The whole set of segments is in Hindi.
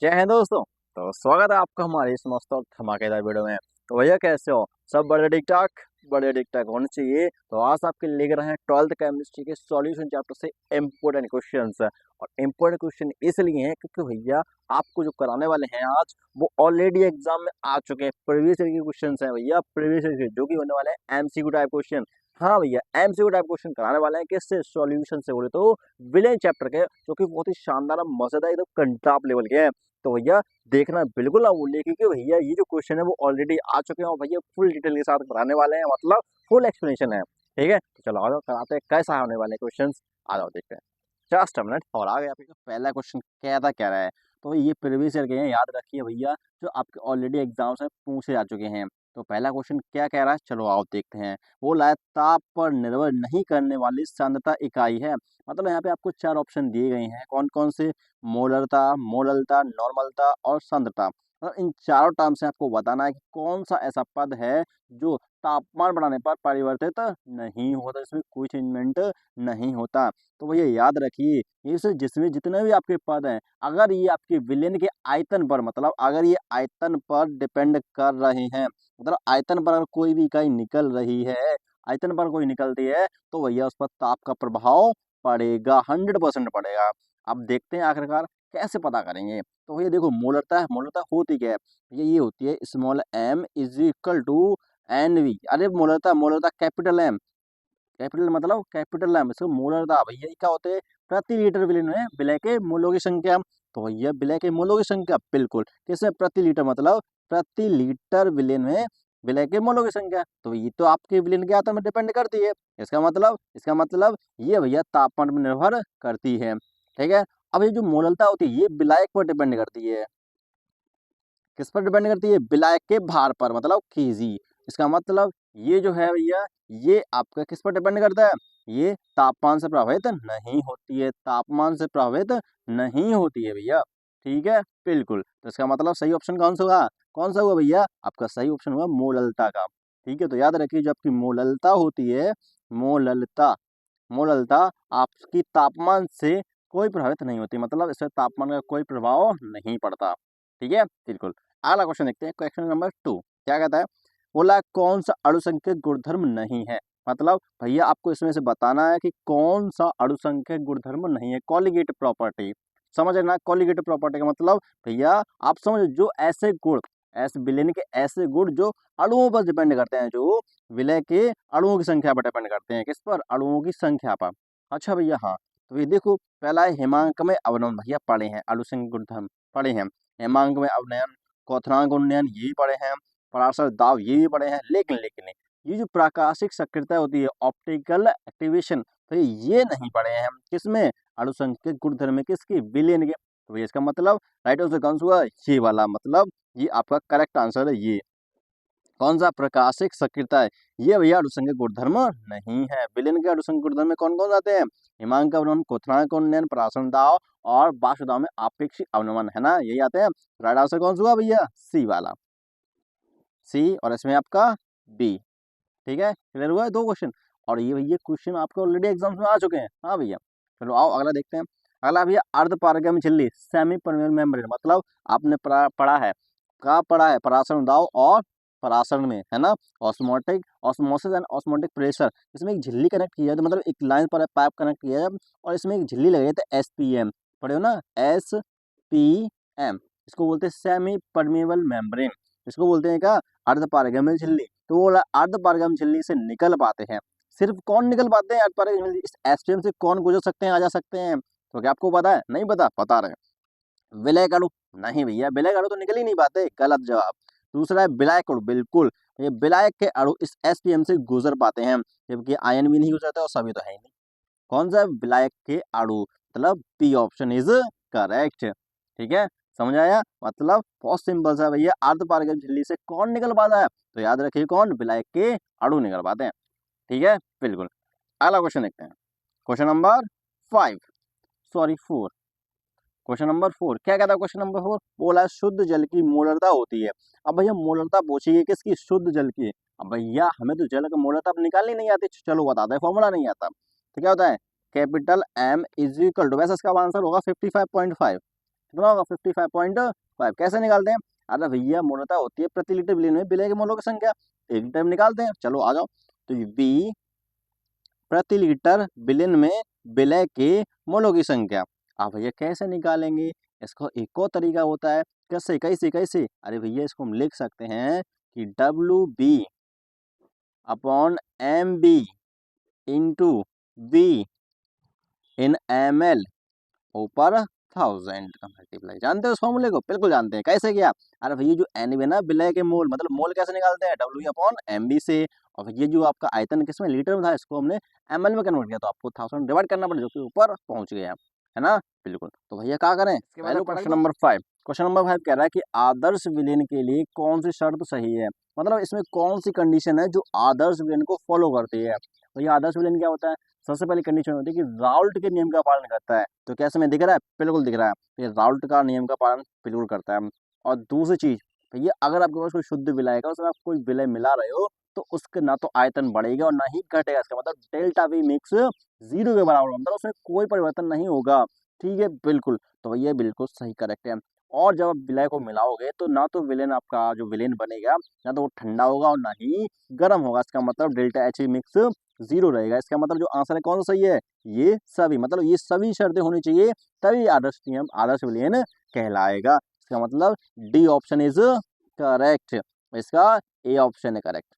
जय हिंद दोस्तों। तो स्वागत है आपका हमारे इस मस्त और धमाकेदार वीडियो में। तो भैया कैसे हो? सब बड़े ठीक ठाक? बड़े ठीक ठाक होने चाहिए। तो आज आपके लेकर रहे हैं 12th केमिस्ट्री के सॉल्यूशन चैप्टर से इम्पोर्टेंट क्वेश्चंस। और इम्पोर्टेंट क्वेश्चन इसलिए हैं क्योंकि भैया आपको जो कराने वाले हैं आज वो ऑलरेडी एग्जाम में आ चुके हैं। प्रीवियस ईयर के क्वेश्चन हैं भैया, प्रीवियस ईयर के जो कि होने वाले हैं एमसीक्यू टाइप क्वेश्चन। हाँ भैया, एमसीक्यू टाइप क्वेश्चन कराने वाले हैं किससे? सॉल्यूशन से। बोले तो विलेन चैप्टर के, जो कि बहुत ही शानदार और मजेदार एकदम कंटाप लेवल के हैं। तो भैया देखना बिल्कुल ना भूलिए, क्योंकि भैया ये जो क्वेश्चन है वो ऑलरेडी आ चुके हैं और भैया फुल डिटेल के साथ कराने वाले हैं, मतलब फुल एक्सप्लेनेशन है। ठीक है, तो चलो आ जाओ कराते हैं कैसा होने वाले क्वेश्चन। आ जाओ देखते हैं। जस्ट मिनट और आ गया। आपका पहला क्वेश्चन कहता क्या रहा है? तो ये प्रीवियस ईयर के हैं, याद रखिए भैया, जो आपके ऑलरेडी एग्जाम्स में पूछे जा चुके हैं। तो पहला क्वेश्चन क्या कह रहा है, चलो आओ देखते हैं। वो लाया ताप पर निर्भर नहीं करने वाली सांद्रता इकाई है। मतलब यहाँ पे आपको चार ऑप्शन दिए गए हैं, कौन कौन से? मोलरता, मोललता, नॉर्मलता और सांद्रता। इन चारों टर्म से आपको बताना है कि कौन सा ऐसा पद है जो तापमान बढ़ाने पर परिवर्तित नहीं होता, इसमें कोई चेंजमेंट नहीं होता। तो भैया याद रखिए, इस जिसमें जितने भी आपके पद हैं, अगर ये आपके विलयन के आयतन पर, मतलब अगर ये आयतन पर डिपेंड कर रहे हैं, मतलब आयतन पर अगर कोई भी इकाई निकल रही है, आयतन पर कोई निकलती है, तो भैया उस पर ताप का प्रभाव पड़ेगा, 100% पड़ेगा। अब देखते हैं आखिरकार कैसे पता करेंगे। तो भैया देखो, मोलरता होती क्या है? ये होती है small m is equal to n v. अरे मोलरता कैपिटल एम, कैपिटल मतलब कैपिटल एम, इसको मोलरता भैया क्या होते हैं? प्रति लीटर विलेन में विलय के मोलों की संख्या। तो भैया विलय के मोलों की संख्या बिल्कुल किसमें? प्रति लीटर, मतलब प्रति लीटर विलेन में विलय के मोलों की संख्या। तो ये तो आपके विलेन के आयतन में डिपेंड करती है। इसका मतलब ये भैया तापमान पर निर्भर करती है। ठीक है, अब ये जो मोललता होती है ये विलायक पर डिपेंड करती है। किस पर डिपेंड करती है? विलायक के भार पर, मतलब केजी। इसका मतलब ये जो है भैया, ये आपका किस पर डिपेंड करता है? ये तापमान से प्रभावित नहीं होती है, तापमान से प्रभावित नहीं होती है भैया। ठीक है, बिल्कुल। तो इसका मतलब सही ऑप्शन कौन सा होगा? कौन सा हुआ भैया? आपका सही ऑप्शन हुआ मोललता का। ठीक है, तो याद रखिए, जो आपकी मोललता होती है, मोललता मोललता आपकी तापमान से कोई प्रभावित नहीं होती, मतलब इससे तापमान का कोई प्रभाव नहीं पड़ता। ठीक है, बिल्कुल। अगला क्वेश्चन देखते हैं, क्वेश्चन नंबर 2 क्या कहता है? बोला कौन सा अणुसंख्यक गुणधर्म नहीं है। मतलब भैया आपको इसमें से बताना है कि कौन सा अणुसंख्यक गुणधर्म नहीं है। कॉलिगेटिव प्रॉपर्टी समझ ना, कॉलिगेटिव प्रॉपर्टी का मतलब भैया आप समझो, जो ऐसे गुण, ऐसे विलेन के ऐसे गुण जो अणुओं पर डिपेंड करते हैं, जो विलय के अणुओं की संख्या पर डिपेंड करते हैं। किस पर? अणुओं की संख्या पर। अच्छा भैया, हाँ। तो ये देखो, पहला है हिमांक में अवनयन, भैया पढ़े हैं, अणुसंख्यक गुणधर्म पढ़े हैं। हिमांक में अवनयन, क्वथनांक उन्नयन ये भी पढ़े हैं, पराशर दाब ये भी पढ़े हैं। लेकिन ये जो प्राकाशिक सक्रियता होती है, ऑप्टिकल एक्टिवेशन, तो ये नहीं पढ़े हैं हम। किसमें? अणुसंख्यक गुणधर्म में, किसके? विलयन के। तो इसका मतलब राइट आंसर कौन सा हुआ? ये वाला, मतलब ये आपका करेक्ट आंसर है। ये कौन सा? प्रकाशिक सक्रियता है, ये भैया अणुसंख्यक गुणधर्म नहीं है। विलयन के अणुसंख्यक गुणधर्म में कौन कौन आते हैं? हिमांक अवनमन, क्वथनांक उन्नयन, पराशर दाब और बाष्प दाब में आपेक्षिक अवनमन, है ना, यही आते हैं। राइट आंसर कौन सा हुआ भैया? सी वाला, सी। और इसमें आपका बी। ठीक है, क्लियर हुआ है? दो क्वेश्चन। और ये भैया क्वेश्चन आपके ऑलरेडी एग्जाम्स में आ चुके हैं। हाँ भैया, चलो आओ अगला देखते हैं। अगला भैया अर्ध पारगम्य झिल्ली, सेमी परमेबल मेम्ब्रेन, मतलब आपने पढ़ा है, कहाँ पढ़ा है? पराशर दाब और पराशर में, है ना, osmotic osmosis and osmotic pressure. इसमें एक झिल्ली कनेक्ट किया है, तो मतलब एक लाइन पर पाइप कनेक्ट किया है और इसमें एक झिल्ली लगी है, तो SPM पढ़े हो ना, SPM। इसको बोलते हैं सेमी परमेबल मेम्ब्रेन। इसको बोलते हैं क्या? अर्ध पारगम्य झिल्ली। तो वो अर्ध पारगम्य झिल्ली से निकल पाते हैं। सिर्फ कौन निकल पाते हैं अर्ध पारगम्य झिल्ली? इस SPM से कौन गुजर सकते हैं, आ जा सकते हैं? तो क्या आपको पता है? नहीं पता? बता रहे हैं। विलय अणु नहीं भैया, विलय अणु तो निकल ही नहीं पाते, गलत जवाब। दूसरा है विलायक अणु, बिल्कुल। ये विलायक के अणु इस SPM से गुजर पाते हैं, जबकि आयन भी नहीं गुजरते और सभी तो है ही नहीं। कौन सा? विलायक के अणु, मतलब बी ऑप्शन इज करेक्ट। ठीक है, समझ आया? मतलब बहुत सिंपल सा भैया, अर्ध पारगम्य झिल्ली से कौन निकल पाता है? तो याद रखिए, कौन? विलायक के अणु निकल पाते हैं। ठीक है, बिल्कुल। अगला क्वेश्चन देखते हैं, question number 5, sorry 4। Question number 4 क्या कहता है? क्वेश्चन नंबर 4 बोला शुद्ध जल की मोलरता होती है। अब भैया मोलरता पूछिए किसकी? शुद्ध जल की। अब भैया हमें तो जल का मोलरता अब निकालनी नहीं आती, चलो बताते हैं, फॉर्मूला नहीं आता। तो क्या होता है? Capital M is equal to, वैसे इसका आंसर होगा 55.5। कितना होगा 55.5। कैसे निकालते हैं? अरे भैया मूलतः होती है प्रति लीटर विलेन में विलय के मोलों की संख्या, एक टाइम निकालते हैं। चलो आ जाओ। तो बी प्रति लीटर विलेन में विलय के मोलों की संख्या। अब भैया कैसे निकालेंगे? इसका एक और तरीका होता है। कैसे कैसे कैसे? अरे भैया इसको हम लिख सकते हैं कि WB upon MB into be in ML ऊपर 1000 का मल्टीप्लाई। जानते हो उस फॉर्मूले को? बिल्कुल जानते हैं। कैसे किया? अरे भैया जो एन है ना विलय के मोल, मतलब मोल कैसे निकालते हैं? W अपॉन MB से। और ये जो आपका आयतन किसमें लीटर में था, इसको हमने ML में कन्वर्ट किया, तो आपको 1000 डिवाइड करना पड़ेगा, जो कि ऊपर पहुंच गया है ना। बिल्कुल। तो भैया क्या करें? पहले क्वेश्चन नंबर 5। क्वेश्चन नंबर 5 कह रहा है कि आदर्श विलयन के लिए कौन सी शर्त सही है, मतलब इसमें कौन सी कंडीशन है जो आदर्श विलयन को फॉलो करती है। तो ये आदर्श विलयन क्या होता है? सबसे पहली कंडीशन होती है कि राउल्ट के नियम का पालन करता है। तो कैसे में दिख रहा है? बिल्कुल दिख रहा है, ये राउल्ट का नियम का पालन बिल्कुल करता है। और दूसरी चीज भैया, अगर आपके पास कोई शुद्ध विलय का, उसमें आप कोई विलय मिला रहे हो, तो उसके ना तो आयतन बढ़ेगा और ना ही घटेगा। इसका मतलब डेल्टा वी मिक्स 0 के बराबर होगा, मतलब उसमें कोई परिवर्तन नहीं होगा। ठीक है, बिल्कुल। तो ये बिल्कुल सही करेक्ट है। और जब आप विलय को मिलाओगे तो ना तो विलेन, आपका जो विलेन बनेगा ना तो वो ठंडा होगा और ना ही गर्म होगा। इसका मतलब डेल्टा एच मिक्स 0 रहेगा। इसका मतलब जो आंसर है कौन सा सही है? ये सभी, मतलब ये सभी शर्तें होनी चाहिए, तभी आदर्श नियम आदर्श विलयन कहलाएगा। इसका मतलब डी ऑप्शन इज करेक्ट। इसका ए ऑप्शन है करेक्ट।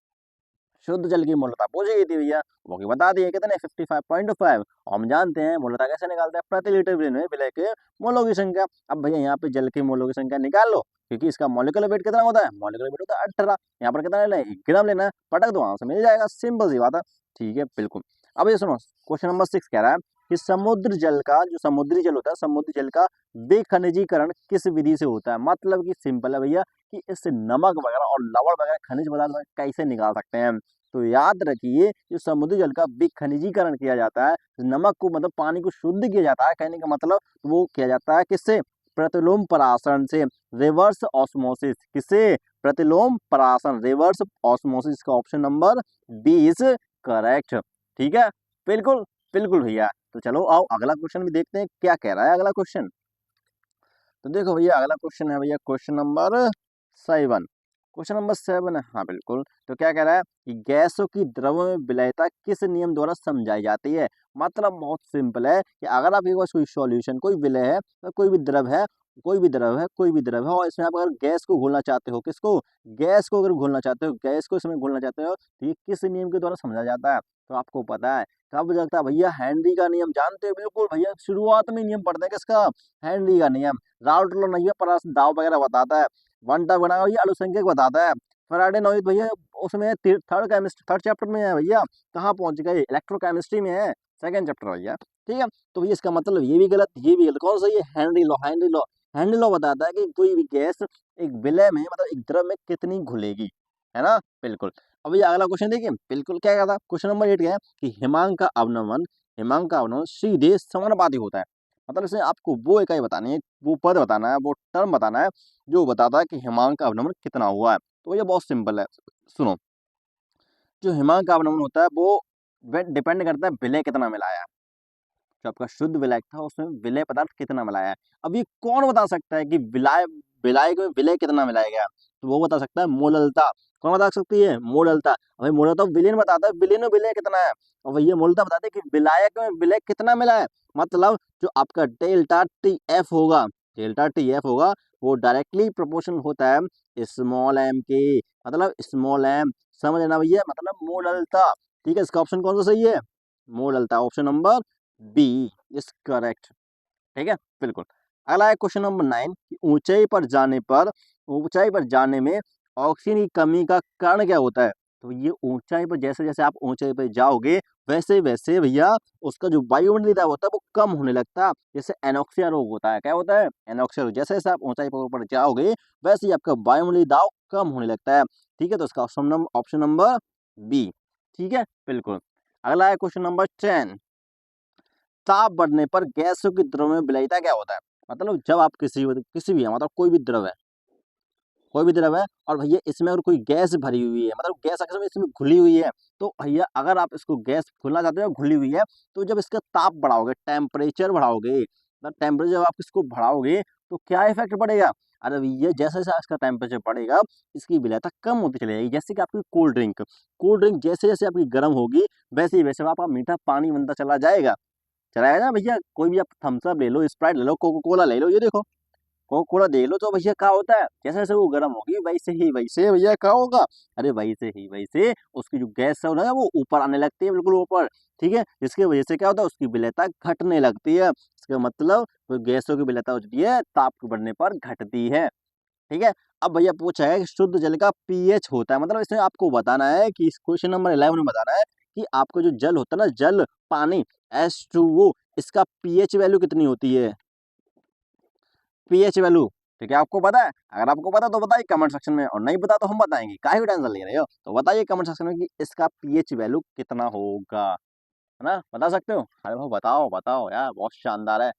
शुद्ध जल की मूलता पूछी गई थी भैया, वो की बता दिए कितने 55.5। हम जानते हैं मूलता कैसे निकालते हैं, प्रति लीटर विलेन में विलय के मोलों की संख्या। अब भैया यहाँ पे जल के मोलों की संख्या निकाल लो, क्योंकि इसका मॉलिक्यूलर वेट कितना होता है? मॉलिक्यूलर वेट होता है 18। यहाँ पर कितना लेना है? 1 ग्राम लेना है। पटक दो, वहां से मिल जाएगा, सिंपल सी बात है। ठीक है, बिल्कुल। अब ये सुनो, क्वेश्चन नंबर 6 कह रहा है कि समुद्र जल का, जो समुद्री जल होता है, समुद्री जल का विखनिजीकरण किस विधि से होता है। मतलब कि सिंपल है भैया कि इससे नमक वगैरह और लवण वगैरह खनिज पदार्थ कैसे निकाल सकते हैं। तो याद रखिए, जो समुद्री जल का विखनिजीकरण किया जाता है, नमक को मतलब पानी को शुद्ध किया जाता है, कहने का मतलब वो किया जाता है किससे? प्रतिलोम परासरण से, रिवर्स ऑस्मोसिस। किससे? प्रतिलोम परासरण, रिवर्स ऑस्मोसिस का option number B is correct. ठीक है, बिल्कुल बिल्कुल भैया। तो चलो आओ अगला क्वेश्चन भी देखते हैं क्या कह रहा है अगला क्वेश्चन। तो देखो भैया अगला क्वेश्चन है भैया क्वेश्चन नंबर 7। क्वेश्चन नंबर 7 है, हाँ बिल्कुल। तो क्या कह रहा है कि गैसों की द्रव में विलयता किस नियम द्वारा समझाई जाती है। मतलब बहुत सिंपल है कि अगर आपके पास कोई सॉल्यूशन, कोई विलय है, तो कोई भी द्रव है, और इसमें आप अगर गैस को घोलना चाहते हो, किसको? गैस को अगर घोलना चाहते हो, गैस को इसमें घोलना चाहते हो, तो ये किस नियम के द्वारा समझा जाता है? तो आपको पता है कब लगता है भैया? हेनरी का नियम जानते हो? बिल्कुल भैया, शुरुआत में नियम पढ़ते हैं किसका? हेनरी का नियम। राउल्ट लॉ नहीं है, पर दाव वगैरह बताता है, वन टर्म बना ये अनुसंख्यक बताता है। फैराडे नॉइज भैया उसमें थर्ड चैप्टर में है भैया, कहाँ पहुंच गए? इलेक्ट्रोकेमिस्ट्री में है, सेकंड चैप्टर भैया। ठीक है, तो भैया इसका मतलब ये भी गलत, ये भी गलत। कौन सा? ये हेनरी लॉ। हेनरी लॉ बताता है कि कोई भी गैस एक विलय में, मतलब एक द्रव में कितनी घुलेगी, है ना। बिल्कुल। अब ये अगला क्वेश्चन देखिए, बिल्कुल क्या कहता है क्वेश्चन नंबर 8 क्या है कि हिमांक का अवनमन सीधे समानुपाती होता है। मतलब इसमें आपको वो इकाई बतानी है, वो पद बताना है, वो टर्म बताना है जो बताता है कि हिमांक का अवनमन कितना हुआ है। तो ये बहुत सिंपल है, सुनो। जो हिमांक का अवनमन होता है वो डिपेंड करता है विलय कितना मिलाया है। जो आपका शुद्ध विलय था उसमें विलय पदार्थ कितना मिलाया है। अब ये कौन बता सकता है कि विलय विलय में विलय कितना मिलाया गया? तो वो बता सकता है मोललता। कौन बता सकती है? मोललता। भाई मोललता विलयन बताता है, विलयन में विलय कितना है, और भैया मोललता बताते हैं कि विलायक में विलय कितना मिला है। मतलब जो आपका डेल्टा टी एफ होगा, वो डायरेक्टली प्रोपोर्शनल होता है स्मॉल एम के। मतलब स्मॉल एम, समझ लेना भैया, मतलब मोललता। ठीक है, इसका ऑप्शन कौन सा सही है? मोललता, option number B is correct. ठीक है, बिल्कुल। अगला है क्वेश्चन नंबर 9 कि ऊंचाई पर जाने में ऑक्सीजन की कमी का कारण क्या होता है। तो ये ऊंचाई पर, जैसे जैसे आप ऊंचाई पर जाओगे वैसे वैसे भैया उसका जो वायुमंडलीय दाब होता है वो कम होने लगता है। जैसे एनोक्सिया रोग होता है, क्या होता है? एनोक्सिया रोग। जैसे जैसे आप ऊंचाई पर ऊपर जाओगे वैसे ही आपका वायुमंडलीय दाब कम होने लगता है। ठीक है, तो इसका ऑप्शन नंबर बी। ठीक है, बिल्कुल। अगला है क्वेश्चन नंबर 10। ताप बढ़ने पर गैसों की द्रव में विलयता क्या होता है। मतलब जब आप किसी भी मतलब कोई भी द्रव है और भैया इसमें अगर कोई गैस भरी हुई है, मतलब गैस अगर इसमें घुली हुई है, तो भैया अगर आप इसको गैस घुलना चाहते हो घुली हुई है, तो जब इसका ताप बढ़ाओगे, टेम्परेचर बढ़ाओगे, टेम्परेचर जब आप इसको बढ़ाओगे तो क्या इफेक्ट पड़ेगा? अरे भैया जैसे जैसे इसका टेम्परेचर बढ़ेगा इसकी विलेयता कम होती चली जाएगी। जैसे कि आपकी कोल्ड ड्रिंक जैसे जैसे आपकी गर्म होगी वैसे ही वैसे आपका मीठा पानी बनता चला जाएगा। चलाएगा ना भैया, कोई भी आप थम्स अप ले लो, स्प्राइट ले लो, कोका कोला ले लो, ये देखो कोका कोला देख लो तो भैया क्या होता है, जैसे जैसे वो गर्म होगी वैसे ही वैसे भैया क्या होगा, अरे वैसे ही वैसे उसकी जो गैस है ना वो ऊपर आने लगती है, बिल्कुल ऊपर। ठीक है, जिसकी वजह से क्या होता है उसकी विलेयता घटने लगती है। इसका मतलब तो गैसों की विलेयता होती है ताप के बढ़ने पर घटती है। ठीक है, अब भैया पूछा है कि शुद्ध जल का पीएच होता है, मतलब इसमें आपको बताना है कि इस क्वेश्चन नंबर 11 में बताना है कि आपको जो जल होता है ना, जल पानी H2O, इसका पीएच वैल्यू कितनी होती है, पीएच वैल्यू। ठीक है, आपको पता है? अगर आपको पता तो बताइए कमेंट सेक्शन में, और नहीं पता तो हम बताएंगे, काहे को टेंशन ले रहे हो, तो बताइए कमेंट सेक्शन में कि इसका पीएच वैल्यू कितना होगा, है ना, बता सकते हो? अरे भाई बताओ बताओ यार, बहुत शानदार है।